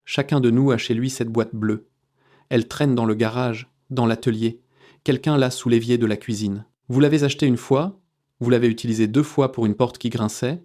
Chacun de nous a chez lui cette boîte bleue. Elle traîne dans le garage, dans l'atelier. Quelqu'un l'a sous l'évier de la cuisine. Vous l'avez achetée une fois, vous l'avez utilisée 2 fois pour une porte qui grinçait,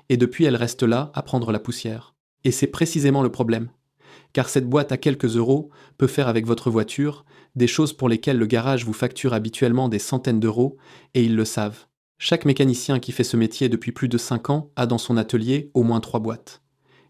et depuis elle reste là à prendre la poussière. Et c'est précisément le problème. Car cette boîte à quelques euros peut faire avec votre voiture des choses pour lesquelles le garage vous facture habituellement des centaines d'euros, et ils le savent. Chaque mécanicien qui fait ce métier depuis plus de 5 ans a dans son atelier au moins 3 boîtes.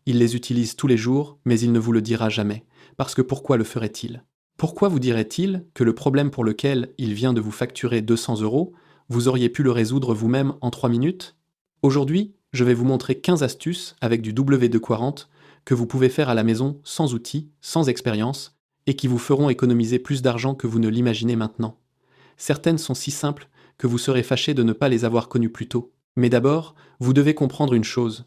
Il les utilise tous les jours, mais il ne vous le dira jamais. Parce que pourquoi le ferait-il? Pourquoi vous dirait-il que le problème pour lequel il vient de vous facturer 200 euros, vous auriez pu le résoudre vous-même en 3 minutes? Aujourd'hui, je vais vous montrer 15 astuces avec du W240 que vous pouvez faire à la maison sans outils, sans expérience, et qui vous feront économiser plus d'argent que vous ne l'imaginez maintenant. Certaines sont si simples que vous serez fâché de ne pas les avoir connues plus tôt. Mais d'abord, vous devez comprendre une chose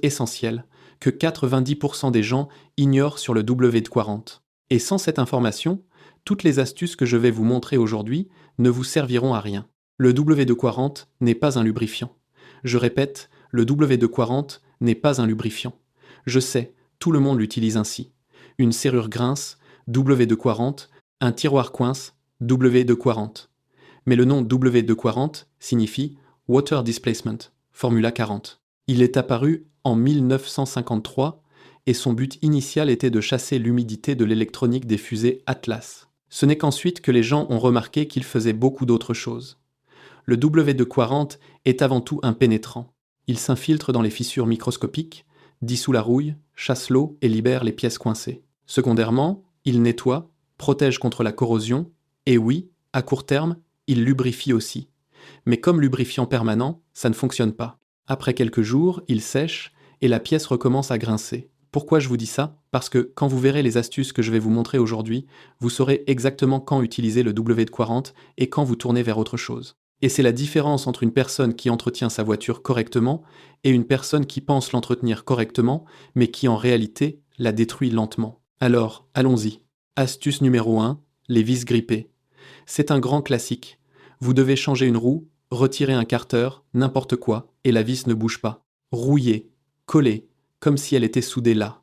essentielle, que 90% des gens ignorent sur le W240. Et sans cette information, toutes les astuces que je vais vous montrer aujourd'hui ne vous serviront à rien. Le W240 n'est pas un lubrifiant. Je répète, le W240 n'est pas un lubrifiant. Je sais, tout le monde l'utilise ainsi. Une serrure grince, W240, un tiroir coince, W240. Mais le nom W240 signifie Water Displacement, Formula 40. Il est apparu en 1953 et son but initial était de chasser l'humidité de l'électronique des fusées Atlas. Ce n'est qu'ensuite que les gens ont remarqué qu'il faisait beaucoup d'autres choses. Le W240 est avant tout un pénétrant. Il s'infiltre dans les fissures microscopiques, dissout la rouille, chasse l'eau et libère les pièces coincées. Secondairement, il nettoie, protège contre la corrosion, et oui, à court terme, il lubrifie aussi. Mais comme lubrifiant permanent, ça ne fonctionne pas. Après quelques jours, il sèche et la pièce recommence à grincer. Pourquoi je vous dis ça? Parce que quand vous verrez les astuces que je vais vous montrer aujourd'hui, vous saurez exactement quand utiliser le W240 et quand vous tournez vers autre chose. Et c'est la différence entre une personne qui entretient sa voiture correctement et une personne qui pense l'entretenir correctement, mais qui en réalité la détruit lentement. Alors, allons-y. Astuce numéro 1, les vis grippées. C'est un grand classique. Vous devez changer une roue, retirer un carter, n'importe quoi, et la vis ne bouge pas. Rouiller, coller, comme si elle était soudée là.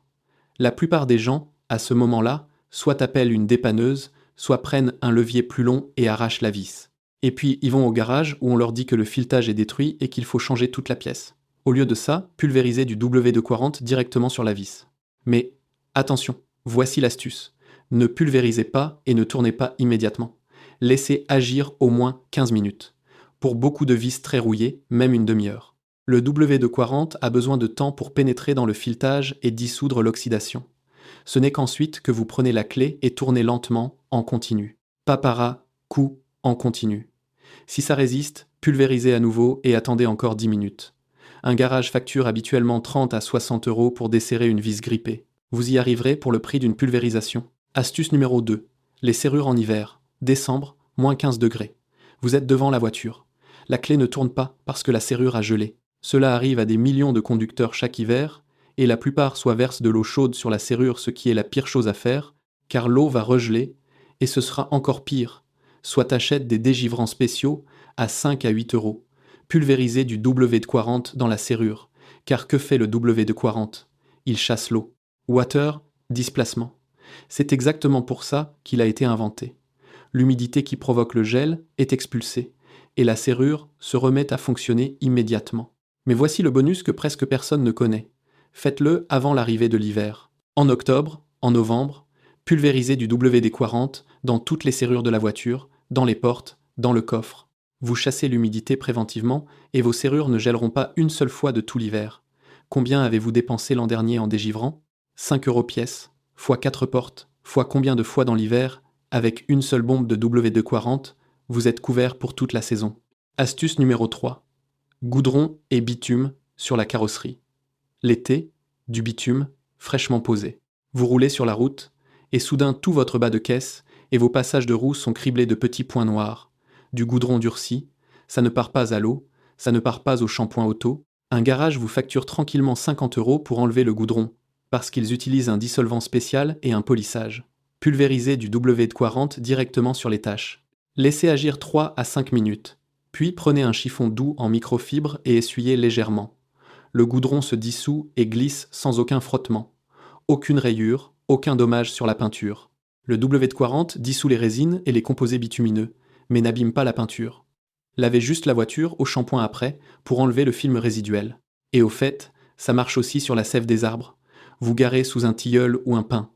La plupart des gens, à ce moment-là, soit appellent une dépanneuse, soit prennent un levier plus long et arrachent la vis. Et puis ils vont au garage où on leur dit que le filetage est détruit et qu'il faut changer toute la pièce. Au lieu de ça, pulvériser du W240 directement sur la vis. Mais attention, voici l'astuce. Ne pulvérisez pas et ne tournez pas immédiatement. Laissez agir au moins 15 minutes. Pour beaucoup de vis très rouillées, même une demi-heure. Le W240 a besoin de temps pour pénétrer dans le filetage et dissoudre l'oxydation. Ce n'est qu'ensuite que vous prenez la clé et tournez lentement, en continu. Pas para, coup, en continu. Si ça résiste, pulvérisez à nouveau et attendez encore 10 minutes. Un garage facture habituellement 30 à 60 euros pour desserrer une vis grippée. Vous y arriverez pour le prix d'une pulvérisation. Astuce numéro 2. Les serrures en hiver. Décembre, moins 15 degrés. Vous êtes devant la voiture. La clé ne tourne pas parce que la serrure a gelé. Cela arrive à des millions de conducteurs chaque hiver, et la plupart soit versent de l'eau chaude sur la serrure, ce qui est la pire chose à faire, car l'eau va regeler, et ce sera encore pire. Soit achètent des dégivrants spéciaux à 5 à 8 euros. Pulvérisez du W240 dans la serrure, car que fait le W240? Il chasse l'eau. Water, displacement. C'est exactement pour ça qu'il a été inventé. L'humidité qui provoque le gel est expulsée, et la serrure se remet à fonctionner immédiatement. Mais voici le bonus que presque personne ne connaît. Faites-le avant l'arrivée de l'hiver. En octobre, en novembre, pulvérisez du WD-40 dans toutes les serrures de la voiture, dans les portes, dans le coffre. Vous chassez l'humidité préventivement et vos serrures ne gèleront pas une seule fois de tout l'hiver. Combien avez-vous dépensé l'an dernier en dégivrant? 5 euros pièce, fois 4 portes, fois combien de fois dans l'hiver? Avec une seule bombe de W240, vous êtes couvert pour toute la saison. Astuce numéro 3. Goudron et bitume sur la carrosserie. L'été, du bitume, fraîchement posé. Vous roulez sur la route, et soudain tout votre bas de caisse et vos passages de roue sont criblés de petits points noirs. Du goudron durci, ça ne part pas à l'eau, ça ne part pas au shampoing auto. Un garage vous facture tranquillement 50 euros pour enlever le goudron, parce qu'ils utilisent un dissolvant spécial et un polissage. Pulvérisez du W240 directement sur les taches. Laissez agir 3 à 5 minutes. Puis prenez un chiffon doux en microfibre et essuyez légèrement. Le goudron se dissout et glisse sans aucun frottement. aucune rayure, aucun dommage sur la peinture. Le W40 dissout les résines et les composés bitumineux, mais n'abîme pas la peinture. Lavez juste la voiture au shampoing après pour enlever le film résiduel. Et au fait, ça marche aussi sur la sève des arbres. Vous garez sous un tilleul ou un pin.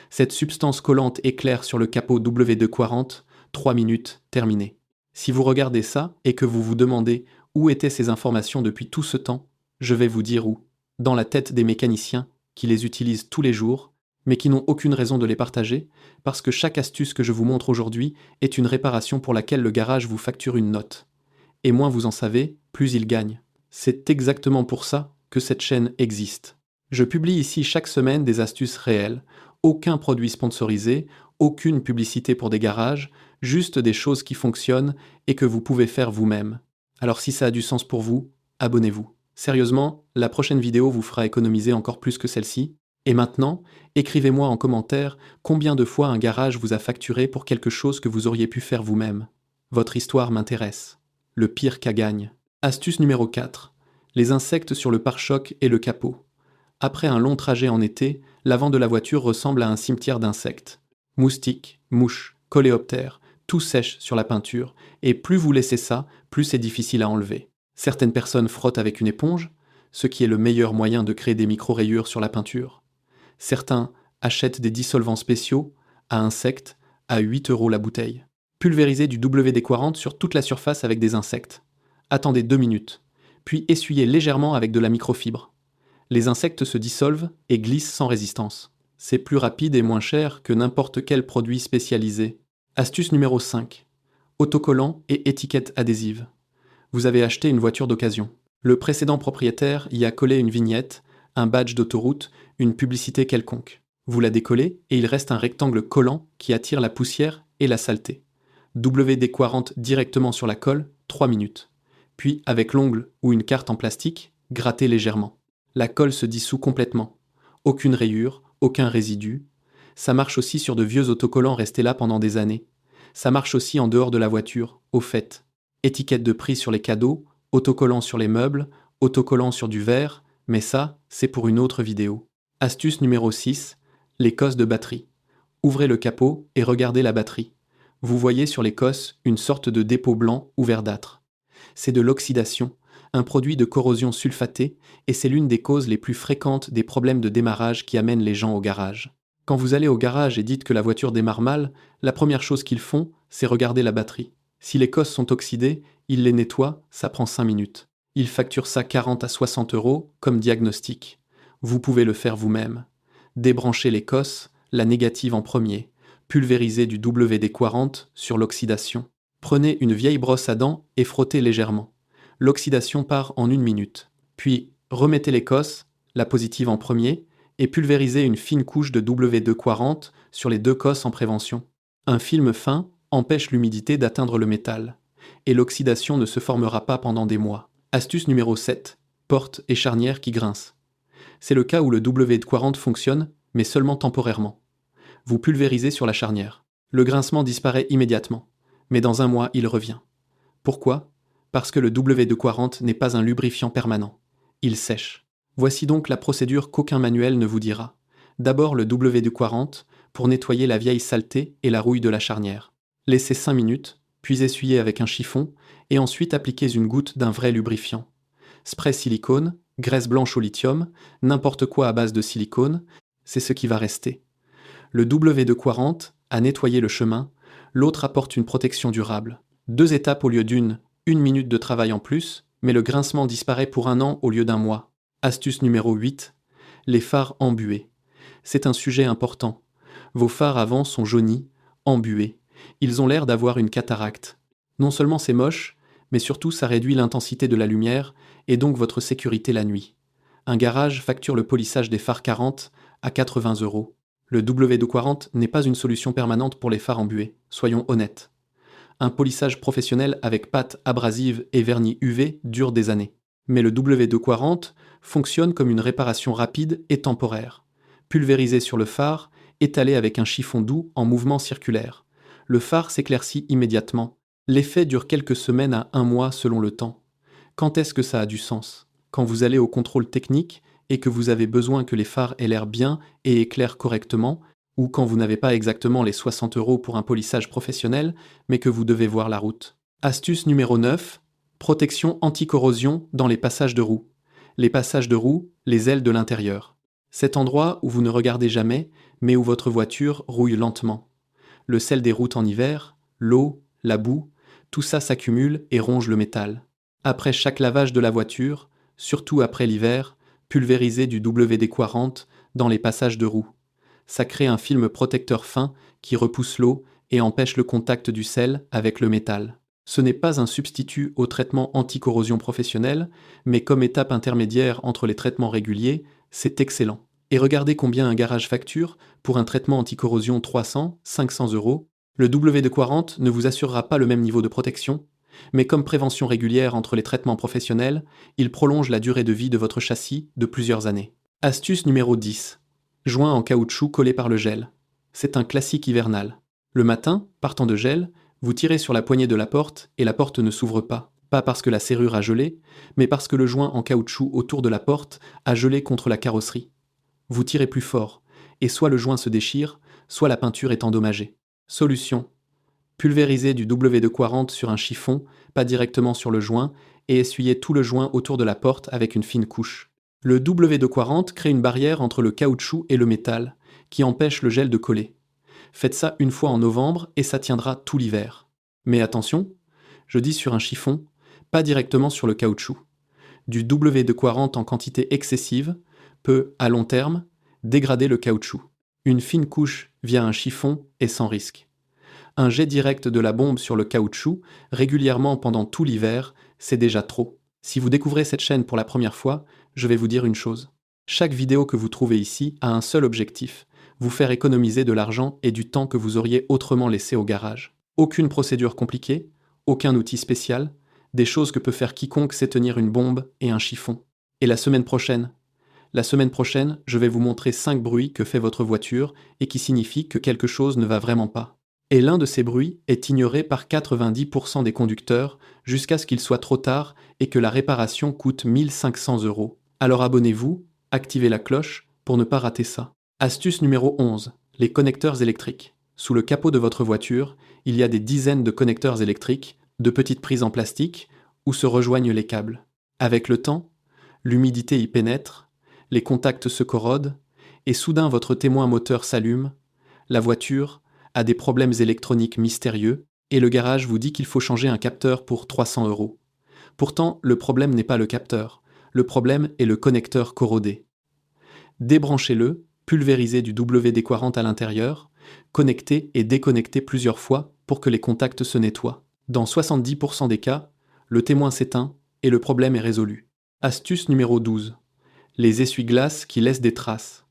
Cette substance collante éclaire sur le capot W240, 3 minutes, terminé. Si vous regardez ça et que vous vous demandez où étaient ces informations depuis tout ce temps, je vais vous dire où. Dans la tête des mécaniciens qui les utilisent tous les jours, mais qui n'ont aucune raison de les partager, parce que chaque astuce que je vous montre aujourd'hui est une réparation pour laquelle le garage vous facture une note. Et moins vous en savez, plus il gagne. C'est exactement pour ça que cette chaîne existe. Je publie ici chaque semaine des astuces réelles, aucun produit sponsorisé, aucune publicité pour des garages, juste des choses qui fonctionnent et que vous pouvez faire vous-même. Alors si ça a du sens pour vous, abonnez-vous. Sérieusement, la prochaine vidéo vous fera économiser encore plus que celle-ci. Et maintenant, écrivez-moi en commentaire combien de fois un garage vous a facturé pour quelque chose que vous auriez pu faire vous-même. Votre histoire m'intéresse. Le pire cas gagne. Astuce numéro 4. Les insectes sur le pare-choc et le capot. Après un long trajet en été, l'avant de la voiture ressemble à un cimetière d'insectes. Moustiques, mouches, coléoptères, tout sèche sur la peinture, et plus vous laissez ça, plus c'est difficile à enlever. Certaines personnes frottent avec une éponge, ce qui est le meilleur moyen de créer des micro-rayures sur la peinture. Certains achètent des dissolvants spéciaux, à insectes, à 8 € la bouteille. Pulvérisez du WD-40 sur toute la surface avec des insectes. Attendez 2 minutes, puis essuyez légèrement avec de la microfibre. Les insectes se dissolvent et glissent sans résistance. C'est plus rapide et moins cher que n'importe quel produit spécialisé. Astuce numéro 5. Autocollants et étiquettes adhésives. Vous avez acheté une voiture d'occasion. Le précédent propriétaire y a collé une vignette, un badge d'autoroute, une publicité quelconque. Vous la décollez et il reste un rectangle collant qui attire la poussière et la saleté. WD-40 directement sur la colle, 3 minutes. Puis, avec l'ongle ou une carte en plastique, grattez légèrement. La colle se dissout complètement. Aucune rayure, aucun résidu. Ça marche aussi sur de vieux autocollants restés là pendant des années. Ça marche aussi en dehors de la voiture, au fait. Étiquette de prix sur les cadeaux, autocollants sur les meubles, autocollants sur du verre, mais ça, c'est pour une autre vidéo. Astuce numéro 6, les cosses de batterie. Ouvrez le capot et regardez la batterie. Vous voyez sur les cosses une sorte de dépôt blanc ou verdâtre. C'est de l'oxydation, un produit de corrosion sulfatée, et c'est l'une des causes les plus fréquentes des problèmes de démarrage qui amènent les gens au garage. Quand vous allez au garage et dites que la voiture démarre mal, la première chose qu'ils font, c'est regarder la batterie. Si les cosses sont oxydées, ils les nettoient, ça prend 5 minutes. Ils facturent ça 40 à 60 € comme diagnostic. Vous pouvez le faire vous-même. Débranchez les cosses, la négative en premier. Pulvérisez du WD-40 sur l'oxydation. Prenez une vieille brosse à dents et frottez légèrement. L'oxydation part en 1 minute. Puis, remettez les cosses, la positive en premier, et pulvérisez une fine couche de WD-40 sur les 2 cosses en prévention. Un film fin empêche l'humidité d'atteindre le métal, et l'oxydation ne se formera pas pendant des mois. Astuce numéro 7. Porte et charnière qui grincent. C'est le cas où le WD-40 fonctionne, mais seulement temporairement. Vous pulvérisez sur la charnière. Le grincement disparaît immédiatement, mais dans un mois, il revient. Pourquoi ? Parce que le WD-40 n'est pas un lubrifiant permanent. Il sèche. Voici donc la procédure qu'aucun manuel ne vous dira. D'abord le WD-40 pour nettoyer la vieille saleté et la rouille de la charnière. Laissez 5 minutes, puis essuyez avec un chiffon, et ensuite appliquez une goutte d'un vrai lubrifiant. Spray silicone, graisse blanche au lithium, n'importe quoi à base de silicone, c'est ce qui va rester. Le WD-40 a nettoyé le chemin, l'autre apporte une protection durable. 2 étapes au lieu d'une, 1 minute de travail en plus, mais le grincement disparaît pour 1 an au lieu d'1 mois. Astuce numéro 8. Les phares embués. C'est un sujet important. Vos phares avant sont jaunis, embués. Ils ont l'air d'avoir une cataracte. Non seulement c'est moche, mais surtout ça réduit l'intensité de la lumière et donc votre sécurité la nuit. Un garage facture le polissage des phares 40 à 80 €. Le WD-40 n'est pas une solution permanente pour les phares embués, soyons honnêtes. Un polissage professionnel avec pâte abrasive et vernis UV dure des années. Mais le WD-40 fonctionne comme une réparation rapide et temporaire. Pulvérisé sur le phare, étalé avec un chiffon doux en mouvement circulaire. Le phare s'éclaircit immédiatement. L'effet dure quelques semaines à 1 mois selon le temps. Quand est-ce que ça a du sens ? Quand vous allez au contrôle technique et que vous avez besoin que les phares aient l'air bien et éclairent correctement, ou quand vous n'avez pas exactement les 60 € pour un polissage professionnel, mais que vous devez voir la route. Astuce numéro 9. Protection anti-corrosion dans les passages de roues. Les passages de roues, les ailes de l'intérieur. Cet endroit où vous ne regardez jamais, mais où votre voiture rouille lentement. Le sel des routes en hiver, l'eau, la boue, tout ça s'accumule et ronge le métal. Après chaque lavage de la voiture, surtout après l'hiver, pulvérisez du WD-40 dans les passages de roues. Ça crée un film protecteur fin qui repousse l'eau et empêche le contact du sel avec le métal. Ce n'est pas un substitut au traitement anti-corrosion professionnel, mais comme étape intermédiaire entre les traitements réguliers, c'est excellent. Et regardez combien un garage facture pour un traitement anti-corrosion 300, 500 €. Le WD-40 ne vous assurera pas le même niveau de protection, mais comme prévention régulière entre les traitements professionnels, il prolonge la durée de vie de votre châssis de plusieurs années. Astuce numéro 10. Joint en caoutchouc collé par le gel. C'est un classique hivernal. Le matin, partant de gel, vous tirez sur la poignée de la porte et la porte ne s'ouvre pas. Pas parce que la serrure a gelé, mais parce que le joint en caoutchouc autour de la porte a gelé contre la carrosserie. Vous tirez plus fort, et soit le joint se déchire, soit la peinture est endommagée. Solution. Pulvérisez du WD-40 sur un chiffon, pas directement sur le joint, et essuyez tout le joint autour de la porte avec une fine couche. Le WD-40 crée une barrière entre le caoutchouc et le métal, qui empêche le gel de coller. Faites ça une fois en novembre et ça tiendra tout l'hiver. Mais attention, je dis sur un chiffon, pas directement sur le caoutchouc. Du WD-40 en quantité excessive peut, à long terme, dégrader le caoutchouc. Une fine couche via un chiffon est sans risque. Un jet direct de la bombe sur le caoutchouc, régulièrement pendant tout l'hiver, c'est déjà trop. Si vous découvrez cette chaîne pour la première fois, je vais vous dire une chose. Chaque vidéo que vous trouvez ici a un seul objectif, vous faire économiser de l'argent et du temps que vous auriez autrement laissé au garage. Aucune procédure compliquée, aucun outil spécial, des choses que peut faire quiconque sait tenir une bombe et un chiffon. Et la semaine prochaine, je vais vous montrer 5 bruits que fait votre voiture et qui signifient que quelque chose ne va vraiment pas. Et l'un de ces bruits est ignoré par 90% des conducteurs jusqu'à ce qu'il soit trop tard et que la réparation coûte 1500 €. Alors abonnez-vous, activez la cloche pour ne pas rater ça. Astuce numéro 11. Les connecteurs électriques. Sous le capot de votre voiture, il y a des dizaines de connecteurs électriques, de petites prises en plastique, où se rejoignent les câbles. Avec le temps, l'humidité y pénètre, les contacts se corrodent, et soudain votre témoin moteur s'allume, la voiture a des problèmes électroniques mystérieux, et le garage vous dit qu'il faut changer un capteur pour 300 €. Pourtant, le problème n'est pas le capteur, le problème est le connecteur corrodé. Débranchez-le, pulvérisez du WD-40 à l'intérieur, connectez et déconnectez plusieurs fois pour que les contacts se nettoient. Dans 70% des cas, le témoin s'éteint et le problème est résolu. Astuce numéro 12. Les essuie-glaces qui laissent des traces.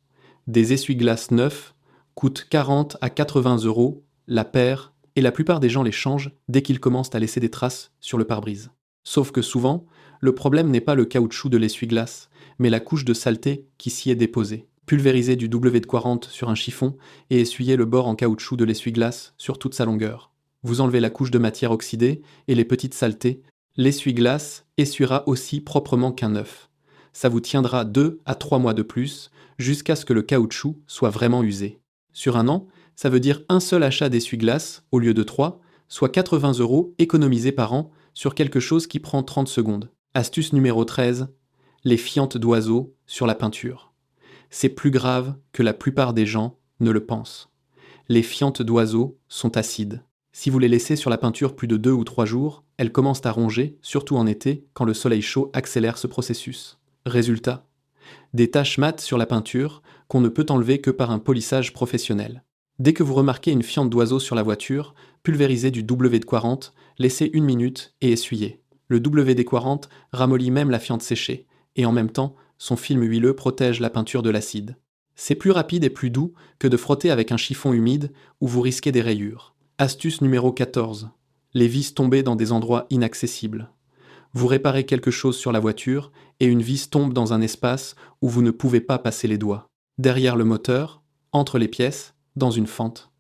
Des essuie-glaces neufs coûtent 40 à 80 € la paire et la plupart des gens les changent dès qu'ils commencent à laisser des traces sur le pare-brise. Sauf que souvent, le problème n'est pas le caoutchouc de l'essuie-glace, mais la couche de saleté qui s'y est déposée. Pulvérisez du WD-40 sur un chiffon et essuyez le bord en caoutchouc de l'essuie-glace sur toute sa longueur. Vous enlevez la couche de matière oxydée et les petites saletés. L'essuie-glace essuiera aussi proprement qu'un neuf. Ça vous tiendra 2 à 3 mois de plus, jusqu'à ce que le caoutchouc soit vraiment usé. Sur un an, ça veut dire un seul achat d'essuie-glace au lieu de 3, soit 80 € économisés par an sur quelque chose qui prend 30 secondes. Astuce numéro 13. Les fientes d'oiseaux sur la peinture. C'est plus grave que la plupart des gens ne le pensent. Les fientes d'oiseaux sont acides. Si vous les laissez sur la peinture plus de 2 ou 3 jours, elles commencent à ronger, surtout en été, quand le soleil chaud accélère ce processus. Résultat, des taches mates sur la peinture qu'on ne peut enlever que par un polissage professionnel. Dès que vous remarquez une fiente d'oiseau sur la voiture, pulvérisez du WD-40, laissez 1 minute et essuyez. Le WD-40 ramollit même la fiente séchée, et en même temps, son film huileux protège la peinture de l'acide. C'est plus rapide et plus doux que de frotter avec un chiffon humide où vous risquez des rayures. Astuce numéro 14. Les vis tombées dans des endroits inaccessibles. Vous réparez quelque chose sur la voiture et une vis tombe dans un espace où vous ne pouvez pas passer les doigts. Derrière le moteur, entre les pièces, dans une fente.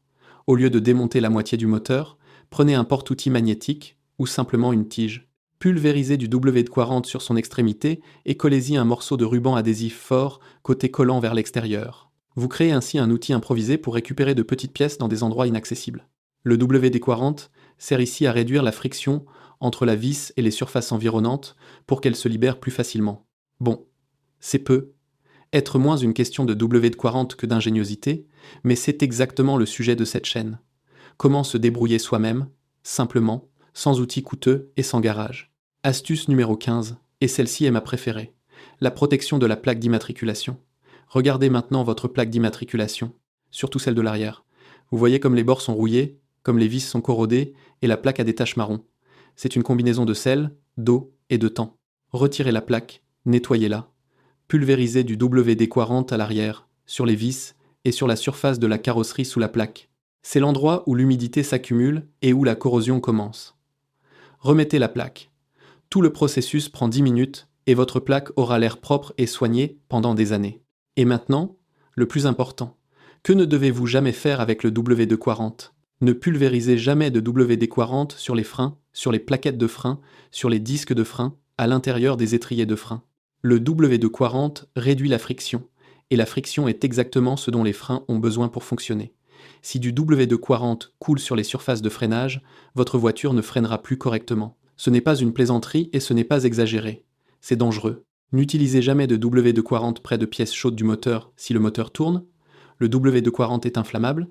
Au lieu de démonter la moitié du moteur, prenez un porte-outil magnétique ou simplement une tige. Pulvérisez du WD-40 sur son extrémité et collez-y un morceau de ruban adhésif fort, côté collant vers l'extérieur. Vous créez ainsi un outil improvisé pour récupérer de petites pièces dans des endroits inaccessibles. Le WD-40 sert ici à réduire la friction entre la vis et les surfaces environnantes pour qu'elle se libère plus facilement. Bon, c'est peu. Être moins une question de WD-40 que d'ingéniosité, mais c'est exactement le sujet de cette chaîne. Comment se débrouiller soi-même, simplement, sans outils coûteux et sans garage. Astuce numéro 15, et celle-ci est ma préférée. La protection de la plaque d'immatriculation. Regardez maintenant votre plaque d'immatriculation, surtout celle de l'arrière. Vous voyez comme les bords sont rouillés, comme les vis sont corrodées et la plaque a des taches marron. C'est une combinaison de sel, d'eau et de temps. Retirez la plaque, nettoyez-la. Pulvérisez du WD-40 à l'arrière, sur les vis et sur la surface de la carrosserie sous la plaque. C'est l'endroit où l'humidité s'accumule et où la corrosion commence. Remettez la plaque. Tout le processus prend 10 minutes et votre plaque aura l'air propre et soignée pendant des années. Et maintenant, le plus important, que ne devez-vous jamais faire avec le WD-40 ? Ne pulvérisez jamais de WD-40 sur les freins, sur les plaquettes de frein, sur les disques de frein, à l'intérieur des étriers de frein. Le WD-40 réduit la friction, et la friction est exactement ce dont les freins ont besoin pour fonctionner. Si du WD-40 coule sur les surfaces de freinage, votre voiture ne freinera plus correctement. Ce n'est pas une plaisanterie et ce n'est pas exagéré. C'est dangereux. N'utilisez jamais de WD-40 près de pièces chaudes du moteur si le moteur tourne. Le WD-40 est inflammable.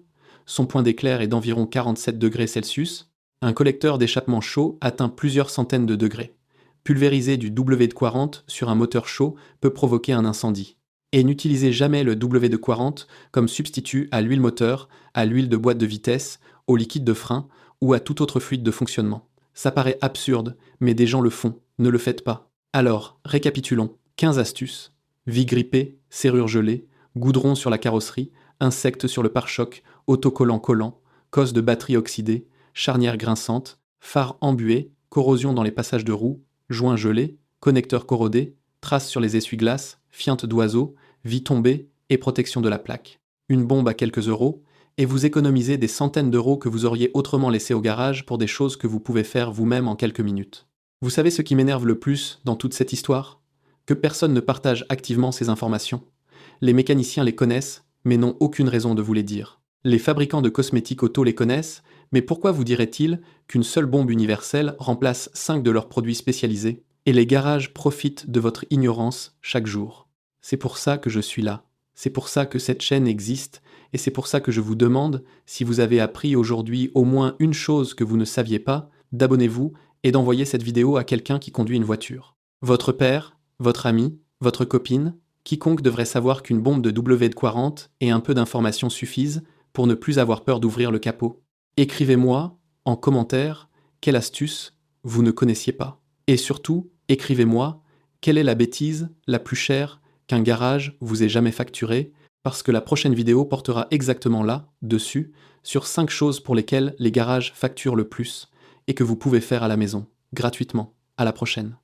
Son point d'éclair est d'environ 47 degrés Celsius. Un collecteur d'échappement chaud atteint plusieurs centaines de degrés. Pulvériser du WD-40 sur un moteur chaud peut provoquer un incendie. Et n'utilisez jamais le WD-40 comme substitut à l'huile moteur, à l'huile de boîte de vitesse, au liquide de frein ou à tout autre fluide de fonctionnement. Ça paraît absurde, mais des gens le font, ne le faites pas. Alors, récapitulons. 15 astuces. Vis grippée, serrure gelée, goudron sur la carrosserie, insectes sur le pare-choc, autocollant collant, cause de batterie oxydée, charnière grinçante, phare embué, corrosion dans les passages de roues, joints gelés, connecteurs corrodés, traces sur les essuie-glaces, fientes d'oiseaux, vie tombée et protection de la plaque. Une bombe à quelques euros, et vous économisez des centaines d'euros que vous auriez autrement laissés au garage pour des choses que vous pouvez faire vous-même en quelques minutes. Vous savez ce qui m'énerve le plus dans toute cette histoire ? Que personne ne partage activement ces informations. Les mécaniciens les connaissent, mais n'ont aucune raison de vous les dire. Les fabricants de cosmétiques auto les connaissent, mais pourquoi vous diraient-ils qu'une seule bombe universelle remplace 5 de leurs produits spécialisés ? Et les garages profitent de votre ignorance chaque jour. C'est pour ça que je suis là. C'est pour ça que cette chaîne existe, et c'est pour ça que je vous demande, si vous avez appris aujourd'hui au moins une chose que vous ne saviez pas, d'abonnez-vous et d'envoyer cette vidéo à quelqu'un qui conduit une voiture. Votre père, votre ami, votre copine, quiconque devrait savoir qu'une bombe de WD-40 et un peu d'information suffisent pour ne plus avoir peur d'ouvrir le capot. Écrivez-moi, en commentaire, quelle astuce vous ne connaissiez pas. Et surtout, écrivez-moi, quelle est la bêtise la plus chère qu'un garage vous ait jamais facturée, parce que la prochaine vidéo portera exactement là, dessus, sur 5 choses pour lesquelles les garages facturent le plus, et que vous pouvez faire à la maison, gratuitement. À la prochaine.